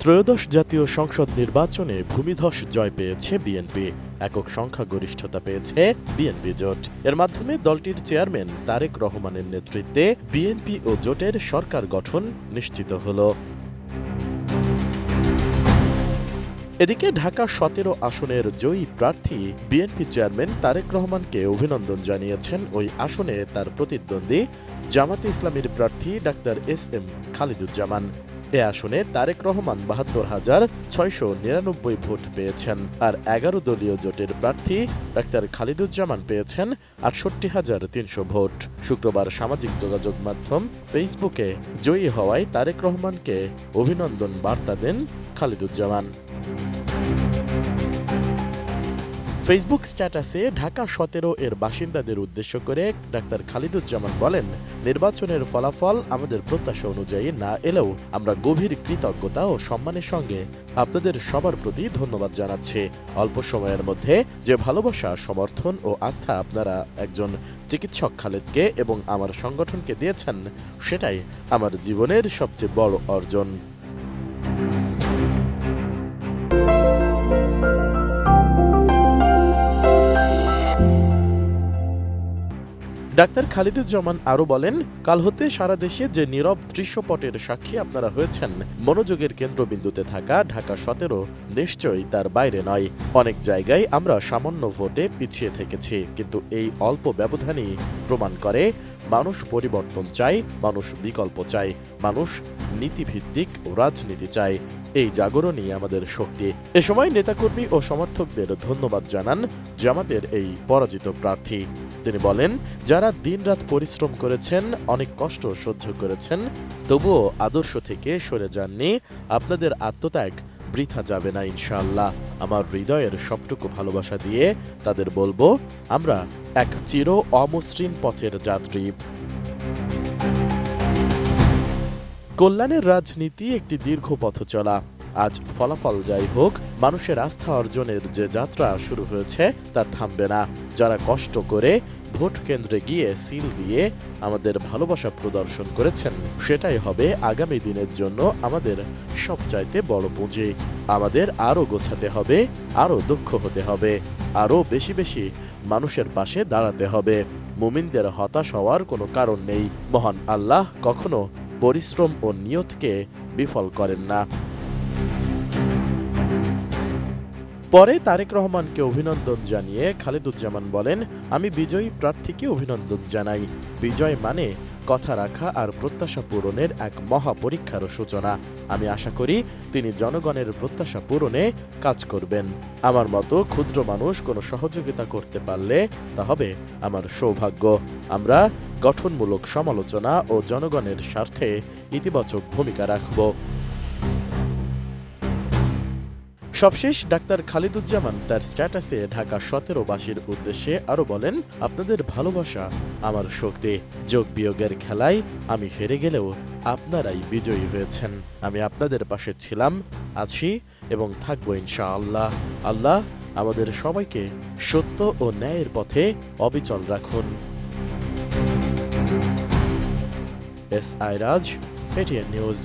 ত্রয়োদশ জাতীয় সংসদ নির্বাচনে ভূমিধস জয় পেয়েছে বিএনপি। একক সংখ্যাগরিষ্ঠতা পেয়েছে বিএনপি জোট। এর মাধ্যমে দলটির চেয়ারম্যান তারেক রহমানের নেতৃত্বে বিএনপি ও জোটের সরকার গঠন নিশ্চিত হল। এদিকে ঢাকা ১৭ আসনের জয়ী প্রার্থী বিএনপি চেয়ারম্যান তারেক রহমানকে অভিনন্দন জানিয়েছেন ওই আসনে তার প্রতিদ্বন্দ্বী জামাতে ইসলামীর প্রার্থী ডাক্তার এস.এম. খালিদুজ্জামান। এ আসনে তারেক রহমান ৭২,৬৯৯ ভোট পেয়েছেন, আর ১১ দলীয় জোটের প্রার্থী ডাক্তার খালিদুজ্জামান পেয়েছেন ৬৮,৩০০ ভোট। শুক্রবার সামাজিক যোগাযোগ মাধ্যম ফেসবুকে জয়ী হওয়ায় তারেক রহমানকে অভিনন্দন বার্তা দেন খালিদুজ্জামান। ফেসবুক স্ট্যাটাসে ঢাকা ১৭ এর বাসিন্দাদের উদ্দেশ্য করে ডাক্তার খালিদুজ্জামান বলেন, নির্বাচনের ফলাফল আমাদের প্রত্যাশা অনুযায়ী না এলেও আমরা গভীর কৃতজ্ঞতা ও সম্মানের সঙ্গে আপনাদের সবার প্রতি ধন্যবাদ জানাচ্ছি। অল্প সময়ের মধ্যে যে ভালোবাসা, সমর্থন ও আস্থা আপনারা একজন চিকিৎসক খালেদকে এবং আমার সংগঠনকে দিয়েছেন, সেটাই আমার জীবনের সবচেয়ে বড় অর্জন। ডাক্তার খালিদুজ্জামান আরও বলেন, কাল হতে সারা দেশে যে নীরব দৃশ্যপটের সাক্ষী আপনারা হয়েছেন, মনোযোগের কেন্দ্রবিন্দুতে থাকা ঢাকা ১৭ নিশ্চয়ই তার বাইরে নয়। অনেক জায়গায় আমরা সামান্য ভোটে পিছিয়ে থেকেছি, কিন্তু এই অল্প ব্যবধানই প্রমাণ করে মানুষ পরিবর্তন চায়, মানুষ বিকল্প চায়, মানুষ নীতিভিত্তিক রাজনীতি চায়। এই জাগরণই আমাদের শক্তি। এ সময় নেতাকর্মী ও সমর্থকদের ধন্যবাদ জানান জামাতের এই পরাজিত প্রার্থী। তিনি বলেন, যারা দিনরাত পরিশ্রম করেছেন, অনেক কষ্ট সহ্য করেছেন, তবুও আদর্শ থেকে সরে যাননি, আপনাদের আত্মত্যাগ বৃথা যাবে না ইনশাআল্লাহ। আমার হৃদয়ের সবটুকু ভালোবাসা দিয়ে তাদের বলবো, আমরা এক চির অমসৃণ পথের যাত্রী। কল্যাণের রাজনীতি একটি দীর্ঘ পথ চলা। আজ ফলাফল যাই হোক, মানুষের আস্থা অর্জনের যে যাত্রা শুরু হয়েছে তা থামবে না। যারা কষ্ট করে ভোট কেন্দ্রে গিয়ে সিল দিয়ে আমাদের ভালোবাসা প্রদর্শন করেছেন, সেটাই হবে আগামী দিনের জন্য আমাদের সবচাইতে বড় পুঁজি। আমাদের আরও গোছাতে হবে, আরও দক্ষ হতে হবে, আরও বেশি বেশি মানুষের পাশে দাঁড়াতে হবে। মুমিনদের হতাশ হওয়ার কোনো কারণ নেই। মহান আল্লাহ কখনো পরিশ্রম ও নিয়তকে বিফল করেন না। পরে তারেক রহমানকে অভিনন্দন জানিয়ে খালিদুজ্জামান বলেন, আমি বিজয়ী প্রার্থীকে অভিনন্দন জানাই। বিজয় মানে কথা রাখা আর প্রত্যাশা পূরণের এক মহা পরীক্ষারও সূচনা। আমি আশা করি তিনি জনগণের প্রত্যাশা পূরণে কাজ করবেন। আমার মতো ক্ষুদ্র মানুষ কোনো সহযোগিতা করতে পারলে তা হবে আমার সৌভাগ্য। আমরা গঠনমূলক সমালোচনা ও জনগণের স্বার্থে ইতিবাচক ভূমিকা রাখব। সবশেষ ডাক্তার খালিদুজ্জামান তার স্ট্যাটাসে ঢাকা ১৭ বাসীর উদ্দেশ্যে আরও বলেন, আপনাদের ভালোবাসা আমার শক্তি। যোগ বিয়োগের খেলায় আমি হেরে গেলেও আপনারাই বিজয়ী হয়েছেন। আমি আপনাদের পাশে ছিলাম, আছি এবং থাকবো ইনশাআল্লাহ। আল্লাহ আমাদের সবাইকে সত্য ও ন্যায়ের পথে অবিচল রাখুন। S I Raj, ATN news.